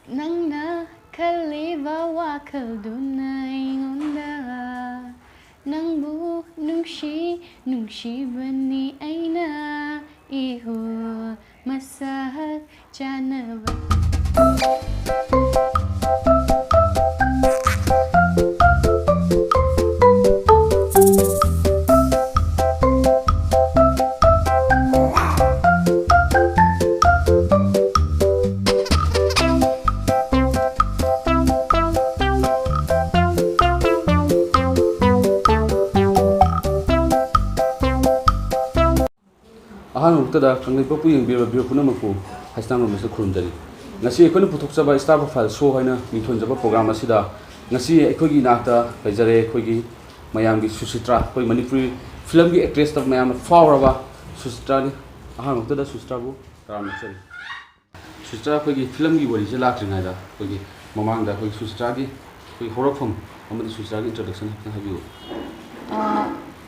Nangna khaliba wa khalduna ingonda Nangbu nungshi bani aina ihu masak janaba Ahang kami papu yang biar puna maku hasnam mesti kurun dari. Ngasi ekor ni putuk coba star profile show hai na mithun coba program masih dah. Ngasi ekor gi nakta bejare ekor gi mayam gi Susitra koi Manipuri film gi actress tak mayam flower ba Susitra ni. Ahang dah Susitra bu ram masih. Susitra koi gi film gi wali jelak jengai dah koi gi mamang dah koi Susitra gi koi horror film. Amadi Susitra gi introduction nak habiu.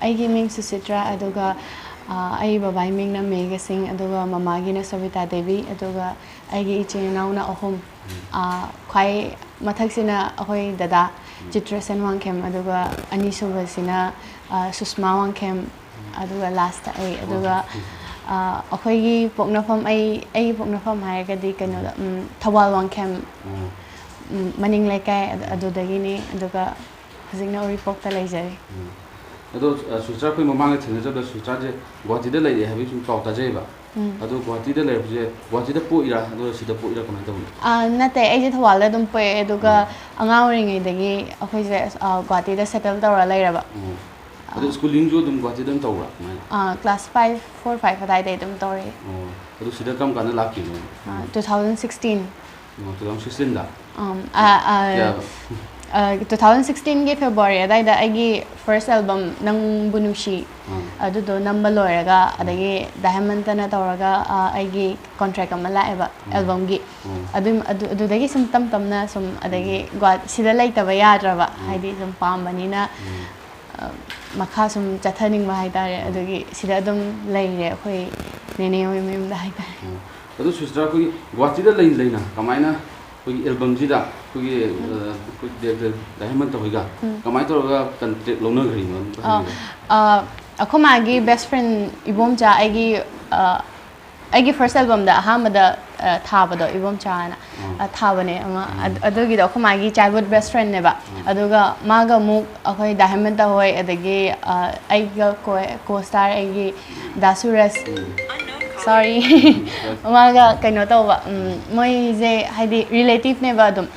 Aigi ming Susitra aduga ai babai ming na Mega Singh aduga mamagi na Savita Devi aduga aigi iche naw na ahum khwai mathak sina ahoi dada Chitra Sen Wangkhem aduga ani suba sina Susma Wangkhem aduga last ai aduga ahoi gi poknafam ai poknafam hai ga di kano Thawal Wangkhem maning lekai adudagi ni aduga hazingna ori pokta leijai Ado Susitra koi mamang itu ngejar dah Susitra je Guwahati dah lagi habis cuma kau taja iba. Ado Guwahati dah lagi je Guwahati dah pun ira, ado sida pun ira kau nanti boleh. Nate aja thawal dah dum pun aduga angau ringai dagi aku je Guwahati dah settle tahu lagi raba. Ado schooling jo dum Guwahati dah tahu lah. Class 5, 4, 5 ada dah dum tahu. Ado sida kam kana laki. 2016. 2016 dah. 2016 ke February ada agi first album nang Bunungshi adudo namba loiraga adagi Diamond na tawraga agi contract ama laeba album gi adudagi sum tam na sum adagi sida laitaba yadraba haidi sum pambani na makha sum chathaning ba haidare adugi sida adum laire khoi nene mem da haidare adu Susitra koi Guwahati dah lain na kamaina koi album ji dah koi Diamond tu hoga kamai tu hoga contract longer gini aku magi best friend ibom cha agi first album dah hamada thaba do ibom cha na thaba ne adugi do aku magi childhood best friend ne ba aduga maga mu akoi Diamond ta hoi adagi aiga co-star agi Dasuras sorry maga kaino tawa moi je haidi relative ne ba adum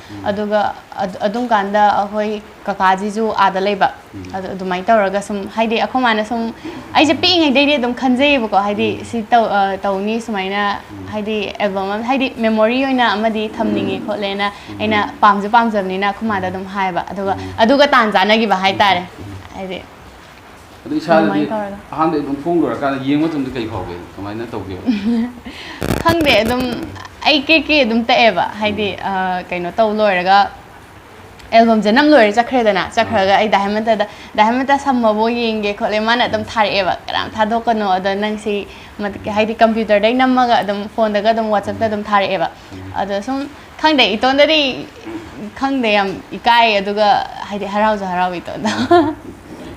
kanda ahoi kakaji ju ada leba adumai tawraga sum haidi akhomana sum ai je pi ngai dei dum khanjei ba ko haidi si tawni sumaina haidi album haidi memory oina amadi thamningi kholena aina pamjabni na khumada dum haiba aduga tanjana gi ba haitare haidi Ado isada di aham de dum phong lora kana yeng ma tum de kai phawge kamai na tawge khang de dum ai ke dum ta eba haidi kaino taw loiraga album je nam loir chakhre dana chakhraga ai Diamond ta samma bo yenge khole mana dum thar eba karam thado kono ado nang si mat haidi computer dai namaga dum phone daga dum WhatsApp ta dum thar eba ado sum khang de iton dari khang de yam ikai aduga haidi harau ito da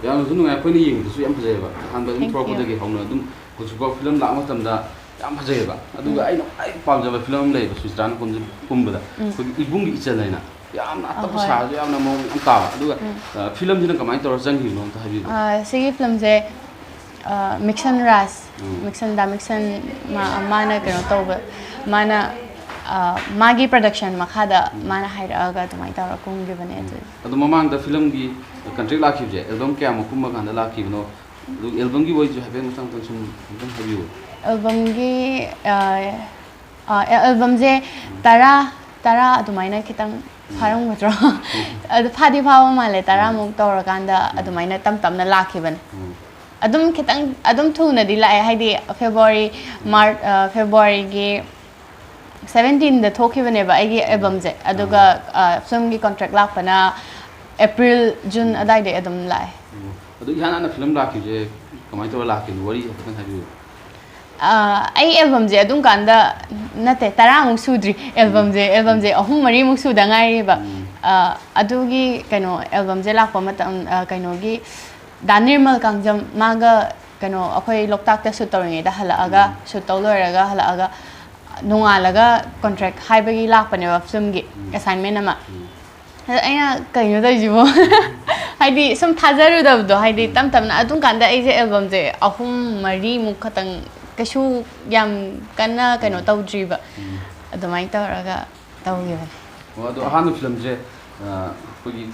yang tu nungai pun ni yang tu yang pasal apa? Hamba ni pro pada ke hong tu, kau suka film lama macam dah yang pasal apa? Aduh, ai paham jawab film leh, Susitra ni pun benda. Kau ibung di ical lain na, yang nak apa sahaja, yang nak mau angkau. Aduh, film je nak kamai terus jangan hilang tak habis. Segi film je Mixon Ras, Mixon mana kena tahu mana magi production makada mana hairaga tumai tawra kung gibane atu adu mamang da film gi country lakhi je album kya mo kumma kan da lakhi no album gi boy je habe musang tan sum habiu album je tara adumaina kitang pharang gotro adu phadi phawa male tara muk tawra kanda adumaina tam na lakhi ban adum kitang adum thuna di lai haidi February gi 17 the talk even ever I album je aduga film gi contract lak pana April June adai de adam lai adu yana na film lak je kamai to lak ni wari kan habiu ai album je adum kanda nate taramuk sudri album je ahum mari muk suda ngai ba adugi kaino album je lakpa matam kaino gi danirmal kangjam maga kaino akhoi loktak ta shoot tawring da hala aga shoot tawlораga hala aga nongalaga contract haibagi lakpane ba film gi assignment ama aina kaino da jibo haidi sum thajaru da do haidi tam tam na adum kanda ai je album je ahum mari muk khatang kashu yam kana kaino tawdri ba adumai tawraga tawgi ba ado ahanu film je kogi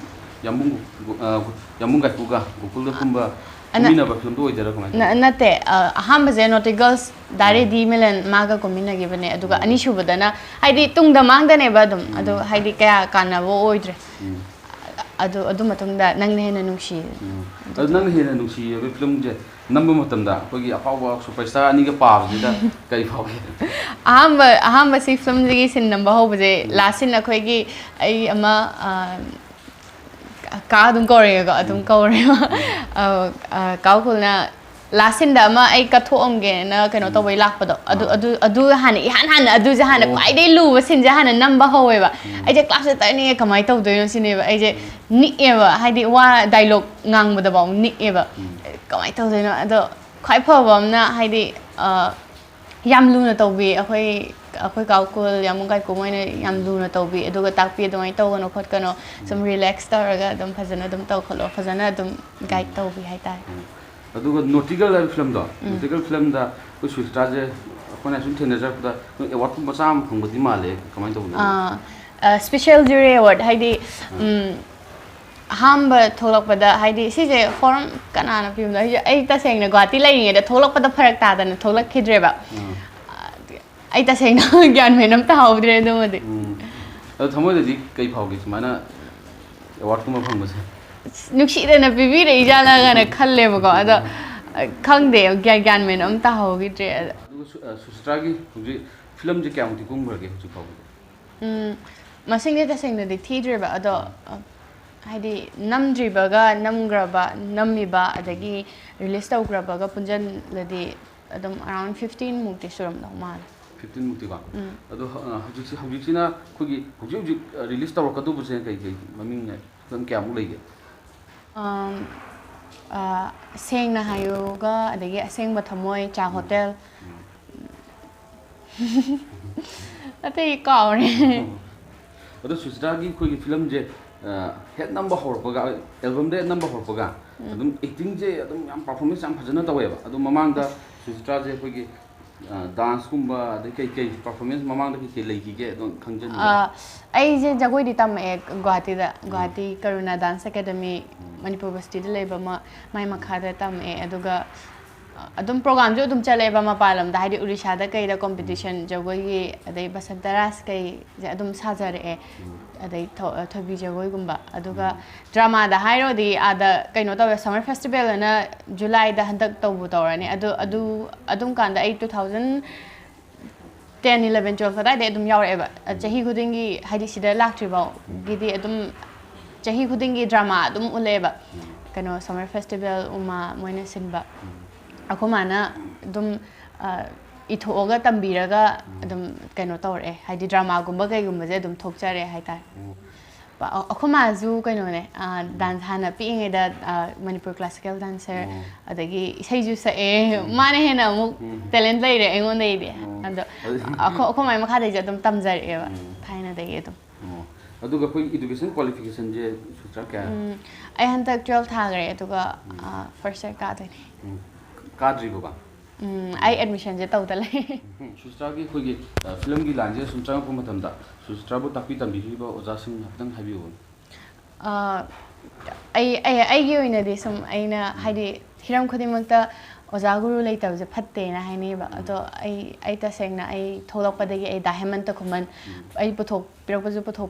yambung kai kuga gokul kumba kumina ba film do idara kuma nate aham je naughty girls dare di milen maga kumina gibane aduga anishu badana haidi tungda mangda ne ba dum adu haidi kaya kana bo oidre adu matungda nang ne na nungshi nang he na nungshi be film je number matamda kogi apawa superstar ani ga pa jida kai phawe aham si film ji sin number ho je lasin na khoi gi ai ama ka dum kore ga adum kore ka khulna lasin da ma ai ka thom ge na kaino to bai lak pado adu han adu je han kwai dei lu sin je han number ho we ba ai je class ta ni kamai to do yo sin ba ai je ni e ba hai di wa dialogue ngang ba da ba ni e ba kamai to do no ado khwai pho bam na hai di yam lu na to bi akhoi kaw kul yamung kai ko moi ne yam lu na to bi aduga tak pi do mai to no khot kano some relax ta ga dum phajana dum to kholo phajana dum guide to bi hai tai aduga nautical film da nautical film da ko suita je kona sun thena ja da award ko masam khungdi male kamai to na special jury award haidi hamba tholok pada haidi si je forum kana na film da ai ta seng na gwati lai nge da tholok pada pharak ta da na tholak khidre ba ai ta seng na gyan menam ta hawdre do made thamoi da ji kai phawge mana award ko ma phang ba nuksi da na bibi re ijala ga na khalle ba ko ada khang de gyan menam ta hawgi tre sustra gi huji film je kyam ti kung bharge huji phawge masing de ta seng de thidre ba ado haidi namdriba ga namgraba namiba adagi release tawgraba ga punjan ladi adum around 15 mukti suram da mal 15 mukti ga ado hujik na khogi hujik release tawra kadu bu se kai maming ne kan kya mu lege seng na hayo ga adagi aseng ba thamoi cha hotel atai ka ore ado sustra gi khogi film je head number horpaga album de number horpaga adum acting je adum yam performance yam phajana taweba adum mamang da sustra je khogi dance kumba de kai performance mamang da ki legi ge adum khangjan ai je jagoi di tam ek guwahati karuna dance academy manipur university de leba ma mai makha da tam aduga adum program jo adum chale ba ma palam da haidi urisha da kai da competition jagoi gi adai basantaras kai je adum sajare adai thobi jagoi gumba aduga drama da hairo di ada kaino taw summer festival na july da handak tawbu tawrani adum kan da 2010 11 12 da adum yawre ba chahi khudingi haidi sida laktri ba gidi adum chahi khudingi drama adum uleba kaino summer festival uma moina sinba akomana dum ithoga tambiraga dum kaino tawre haidi drama gumba kai gumba je dum thokchare haitai ba akoma zu kaino ne dance hana pinge da manipur classical dancer adagi isai ju sa mane hena mu talent lai re engon dei de ando akoma ma khade je dum tamjar e ba thaina dei dum aduga koi education qualification je sutra kya ai hantak 12 thagre aduga first year ka dai kadri ko ba ai admission je tawdale sustra gi khogi film gi lanje sumchang ko matam da sustra bu takpi tambi ba oja sing haptang habiu ai gi oina de sum aina haidi hiram khodimakta oja guru leitab je phatte na haini ba ado ai ta sengna ai tholok padagi ai diamond ta khuman ai puthok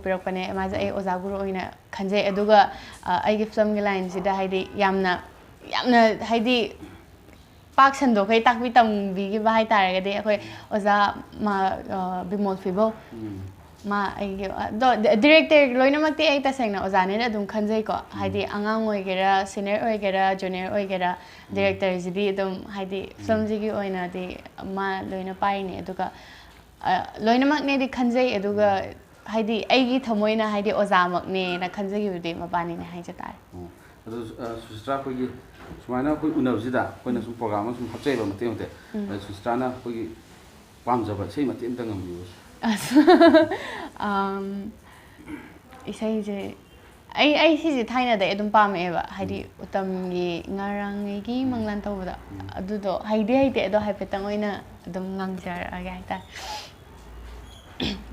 pirak pane ma je ai oja guru oina khanje aduga ai gi film gi line sida haidi yamna haidi pak sando kai takpi tam bi gi bai tar ga de khoi oza ma bimol fibo मा director लोइनमक्ति आई तसेंगना ओजाने अदुम खनजैको हाइदि आंगांग ओइगेरा senior ओइगेरा junior ओइगेरा director जिदि अदुम हाइदि film जिगी ओइना दि मा लोइना पाइने अदुगा लोइनमक्ने दि खनजै अदुगा हाइदि आइगी थमोइना हाइदि ओजामक्ने ना खनजगिबदि मबानी ने हाइजे तारे अदु सुस्त्रा कोगी सुमाइना कोई उनबजिदा कोइना सुम programme सुम हचैबा मते मते सुस्त्राना कोगी पामजबा sei मते मते ngam इसाइजे I सिजे थाइना they अदुम पामेबा हाइदि उतमगी ngaranggi manglan tawda adudo haide haide ado haipetang oina adum ngangjar aga haita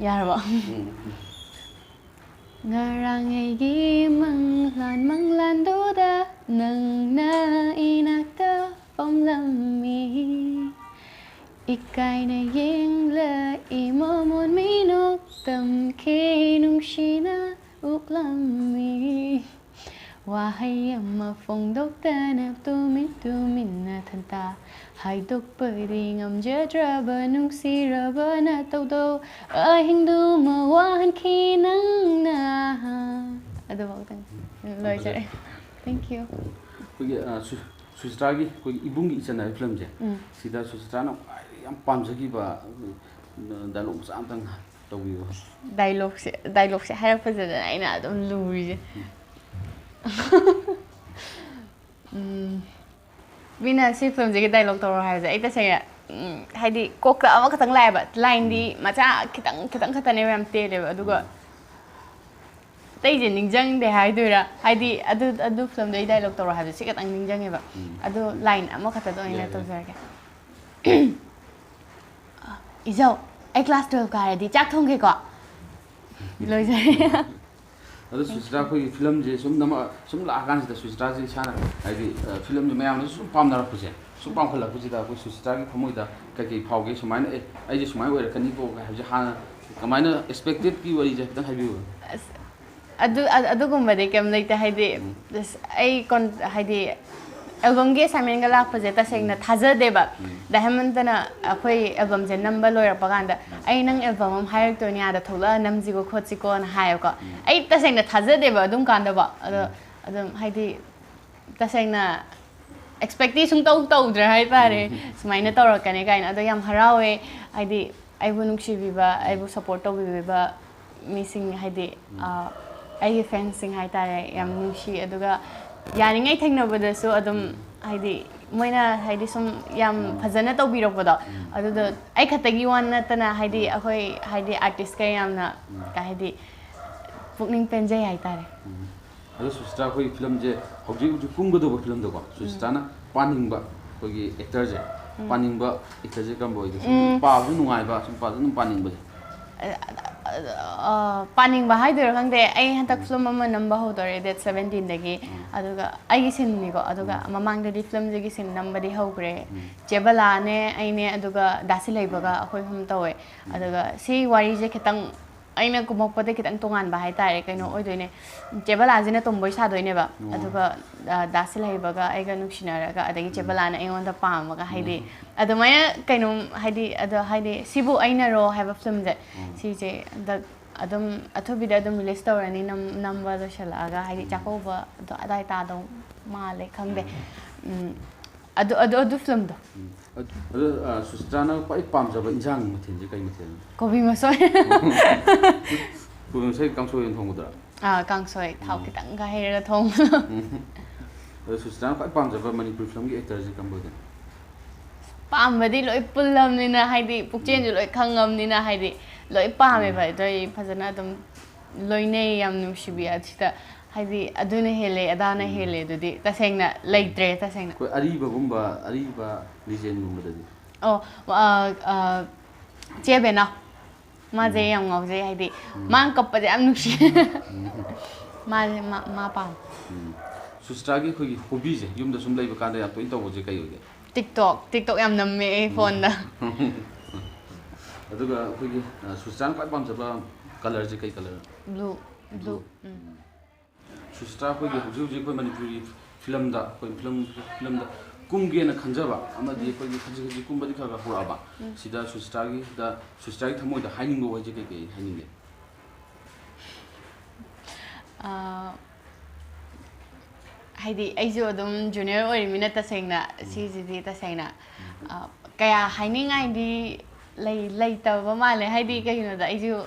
yarba ngaranggi manglan doda nang na inakta pomlami Ikai na yeng la imomon minok tam kenung shina uklami Wahai amma phong dok tanap tumin na thanta Hai dok pwede ngam jadra ba nung sira ba na tau do Ahing du mawahan kinang na Ado ba utang? Loy sir. Thank you. Sustragi कोई इबुंगी इचना film जे सीधा सुस्त्राना याम पामजगी बा dialogue सामतंग तौबियो dialogue से हायरक फजदा आइना अदुम लुरिजे बिना सी film जे dialogue तौर हायजे आइ तसे हाइदि कोकला अमा खतंग लायबा लाइन दि मचा खितंग खतने याम तेलेबा अदुगा तैजे निंजंग दे हाइदुरा हाइदि अदु फिल्म दे डायलॉग तौर हायजे सिकत अंग निंजंगेबा अदु लाइन अमा खत दोइना तौजरगे इजौ आई क्लास 12 कारेदि चाक थोंगे को लोइजरे अदु सुस्त्रा कोई फिल्म जे सुम लागान से सुस्त्रा जे साना हाइदि फिल्म जे मयाम सुम पामनार पुजे सुम पामखला पुजिदा कोई सुस्त्रा की खमोइदा कके फावगे सुमाइन ए आई जे सुमाइ ओइरकनी को हाइजे हाना कमाइना एक्सपेक्टेड की वरी जे खतन हाइबियो अदुगुम्बदि केम लैते हाइदि आई कोन हाइदि एल्बम गे सामेन गा लाखपजे तसेंगना थाजदेबा दहमंतना अखोई एल्बम जे नंबर लोयरपगांदा आई नंग एल्बम हम हायर तोनी आदा थोला नमजिगो खोचिको न हायको आई तसेंगना थाजदेबा अदुम कांदबा अदुम हाइदि तसेंगना एक्सपेक्टेशन तौद्रा हाइ तारे सुमाइना तौरकने गाइना अदो याम हरावे हाइदि आइबु नुक्सिबिबा आइबु सपोर्ट तौबिबा मिसिंग हाइदि आई फैंसिंग हाइ तारे याम नुक्सि अदुगा यानिङै थेंनबदसु अदुम हाइदि मोइना हाइदि सुम याम फजना तौबिरकबदो अदुदो आई खतगी वन नतना हाइदि अखोई हाइदि आर्टिस्ट का यामना का हाइदि पुकनिंग पेंजे हाइ तारे अदु सुस्त्रा कोई फिल्म जे हौजि उजु कुंगदो फिल्म दो सुस्त्राना पानिंगबा कोगी एक्टर जे पानिंगबा एक्टर जे कम बोइदो पाजु नुंगाइबा सुम पाजु नुं पानिंगबा पानिंग हाइदोर खंदे आई हंतक फिल्म अमा नंबर होदोरे डेट 17 दगी अदुगा आई सिननिको अदुगा ममांगदि फिल्म जगी सिन नंबरदि होग्रे चेबलाने आइने अदुगा दासि लैबगा अखोय हम तवे अदुगा सी वारी जे खितंग आइना कुमकपदे खितंग तोंगान बा हाइ तारे कइनो ओइदोइने चेबलाजिने तोंबोय सादोइनेबा अदुगा दासि लैबगा आइगा नुक्सिनारगा अदगी चेबलाने आइओंदा पामगा हाइदि अदुमाय कइनो हाइदि अदु हाइदि सिबु आइना रो हाइबा फिल्म जे सिजे द अदुम अथोबिदा अदुम रिलीज तौरनी नंबर दशलागा हाइदि चाकोबा अदु अदाइ तादो माले खंदे अदु फिल्म दो अदु सुस्त्राना पाइ पामजबा इंजांग मथेन जे कइ मथेन कोबी मसोय कोबी मसोय कांसोय थोंगुदरा कांसोय थाव खितंग गा हेरगा थोंग अदु सुस्त्राना पाइ पामजबा मणिपुर फिल्म गे एक्टर जे कंबोदे पामबदि लोय पुल्लमनिना हाइदि पुकचेन जे लोय खंगमनिना हाइदि लोय पामे भाई दोय फजना दम लोयने याम नुसिबिया छिता हाइदि अदुने हेले अदाना हेले दुदि तसेंगना लैत्रे तसेंगना कोई अरीबा लिजेंड गुम्बदि ओ चेबेना माजे याम ngawje हाइदि मां कपपजे याम नुसि मा पाम सुस्त्रागी खोगी हॉबी जे युमदा सुम लैबा कांदा या तोइ तवजे कइ होगे टिकटॉक याम नम्मे फोन दा अदुगा खोगी सुस्त्राना पाइ पामजबा कलर जे कइ कलर ब्लू सुस्त्रा खोगी हुजि कोइ मणिपुरी फिल्म दा कोइ फिल्म दा कुमगेना खंजबा अमदि खोगी खजि कुमबदि खगा पुराबा सिदा सुस्त्रागी थमोइदा हाइनिंगो वजे कइ हाइनिंगे ꯍꯥꯏꯗꯤ ꯑꯩꯁꯨ ꯑꯗꯨꯝ ꯖꯨꯅꯤꯌꯔ ꯑꯣꯏꯔꯤꯃꯤꯅ ꯇꯁꯦꯡꯅ ꯁꯤꯁꯤꯗꯤ ꯇꯁꯦꯡꯅ ꯀꯌꯥ ꯍꯥꯏꯅꯤꯡꯉꯥꯏꯗꯤ ꯂꯩꯇꯕ ꯃꯥꯜꯂꯦ ꯍꯥꯏꯗꯤ ꯀꯩꯒꯤꯅꯣꯗ ꯑꯩꯁꯨ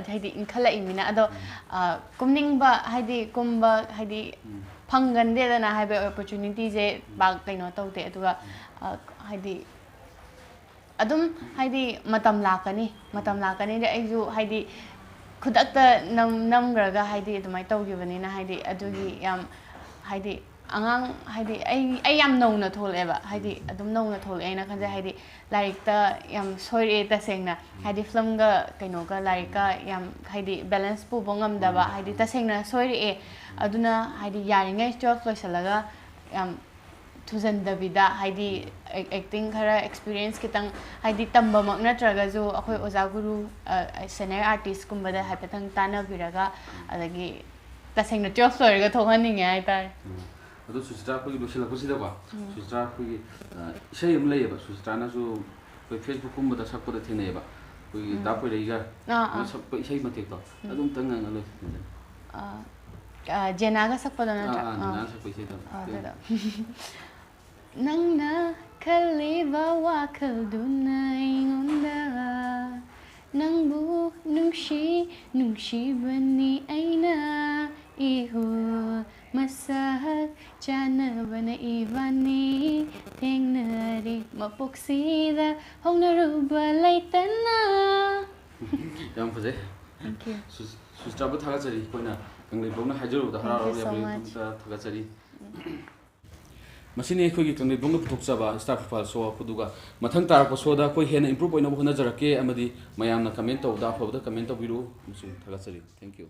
ꯍꯥꯏꯗꯤ ꯏꯟꯈꯠꯂꯛꯏꯃꯤꯅ ꯑꯗꯣ ꯀꯨꯝꯅꯤꯡꯕ ꯍꯥꯏꯗꯤ ꯀꯨꯝꯕ ꯍꯥꯏꯗꯤ ꯐꯪꯒꯟꯗꯦꯗꯅ ꯍꯥꯏꯕ ꯑꯣꯄꯣꯔꯆꯨꯅꯤꯇꯤꯁꯦ ꯄꯥꯛ ꯀꯩꯅꯣ ꯇꯧꯗꯦ ꯑꯗꯨꯒ ꯍꯥꯏꯗꯤ ꯑꯗꯨꯝ ꯍꯥꯏꯗꯤ ꯃꯇꯝ ꯂꯥꯛꯀꯅꯤꯗ ꯑꯩꯁꯨ ꯍꯥꯏꯗꯤ ꯈꯨꯗꯛꯇ ꯅꯝꯈ꯭ꯔꯒ ꯍꯥꯏꯗꯤ ꯑꯗꯨꯃꯥꯏꯅ ꯇꯧꯈꯤꯕꯅꯤꯅ ꯍꯥꯏꯗꯤ ꯑꯗꯨꯒꯤ ꯌꯥꯝ ꯍꯥꯏꯗꯤ ꯑꯉꯥꯡ ꯍꯥꯏꯗꯤ ꯑꯩ ꯌꯥꯝ ꯅꯧꯅ ꯊꯣꯛꯂꯛꯑꯦꯕ ꯍꯥꯏꯗꯤ ꯑꯗꯨꯝ ꯅꯧꯅ ꯊꯣꯛꯂꯛꯑꯦꯅ ꯈꯟꯖꯩ ꯍꯥꯏꯗꯤ ꯂꯥꯏꯔꯤꯛꯇ ꯌꯥꯝ ꯁꯣꯏꯔꯛꯑꯦ ꯇꯁꯦꯡꯅ ꯍꯥꯏꯗꯤ ꯐꯤꯂꯝꯒ ꯀꯩꯅꯣꯒ ꯂꯥꯏꯔꯤꯛꯀ ꯌꯥꯝ ꯍꯥꯏꯗꯤ ꯕꯦꯂꯦꯟꯁ ꯄꯨꯕ ꯉꯝꯗꯕ ꯍꯥꯏꯗꯤ ꯇꯁꯦꯡꯅ ꯁꯣꯏꯔꯛꯑꯦ ꯑꯗꯨꯅ ꯍꯥꯏꯗꯤ ꯌꯥꯔꯤꯉꯩ 12 ꯂꯣꯏꯁꯤꯜꯂꯒ ꯌꯥꯝ ꯊꯨꯖꯟꯗꯕꯤꯗ ꯍꯥꯏꯗꯤ ꯑꯦꯛꯇꯤꯡ ꯈꯔ ꯑꯦꯛꯁꯄꯤꯔꯤꯌꯦꯟꯁ ꯈꯤꯇꯪ ꯍꯥꯏꯗꯤ ꯇꯝꯕꯃꯛ ꯅꯠꯇ꯭ꯔꯒꯁꯨ ꯑꯩꯈꯣꯏ ꯑꯣꯖꯥ ꯒꯨꯔꯨ ꯁꯦꯅꯤꯌꯔ ꯑꯥꯔꯇꯤꯁꯀꯨꯝꯕꯗ ꯍꯥꯏꯐꯦꯠꯇꯪ ꯇꯥꯟꯅꯕꯤꯔꯒ ꯑꯗꯒꯤ ꯇꯁꯦꯡꯅ 12 ꯂꯣꯏꯔꯒ ꯊꯣꯛꯍꯟꯅꯤꯡꯉꯦ ꯍꯥꯏꯇꯥꯔꯦ ꯑꯗꯣ ꯁꯨꯆꯤꯇ꯭ꯔꯥ ꯑꯩꯈꯣꯏꯒꯤ ꯂꯣꯏꯁꯤꯜꯂꯛꯄꯁꯤꯗꯀꯣ ꯁꯨꯆꯤꯇ꯭ꯔꯥ ꯑꯩꯈꯣꯏꯒꯤ ꯏꯁꯩ ꯑꯃ ꯂꯩꯌꯦꯕ ꯁꯨꯆꯤꯇ꯭ꯔꯥꯅꯁꯨ ꯑꯩꯈꯣꯏ ꯐꯦꯁꯕꯨꯛꯀꯨꯝꯕꯗ ꯁꯛꯄꯗ ꯊꯦꯡꯅꯩꯌꯦꯕ ꯑꯩꯈꯣꯏꯒꯤ ꯗꯥ ꯄꯣꯏꯔꯩꯒ ꯁꯛꯄ ꯏꯁꯩ ꯃꯇꯦꯛꯇꯣ ꯑꯗꯨꯝꯇꯪ ꯉꯪꯉ ꯂꯣꯏꯁꯤꯟꯖꯔꯦ ꯖꯦꯅꯥꯒ ꯁꯛꯄꯗꯣ ꯅꯠꯇ꯭ꯔꯥ ꯖꯦꯅꯥꯅ ꯁꯛꯄ ꯏꯁꯩꯗꯣ ꯑꯗꯨꯗꯣ ꯅꯪꯅ ꯈꯜꯂꯤꯕ ꯋꯥꯈꯜꯗꯨꯅ ꯑꯩꯉꯣꯟꯗ ꯅꯪꯕꯨ ꯅꯨꯡꯁꯤꯕꯅꯤ ꯑꯩꯅ ihul masak chanabana ibani tengnari mapuksida hongnaruba laitana yam fazai thank you Suchitra bu thagachari koina kanglei bongna hajarubda hararo yabri tumta thagachari masini khoi gi kanglei bongna puthokchaba star profile show puduga mathang tarakpa show da koi hena improve oina bhona jarake amadi mayamna comment tawda afabda comment tawbiru musum thagachari thank you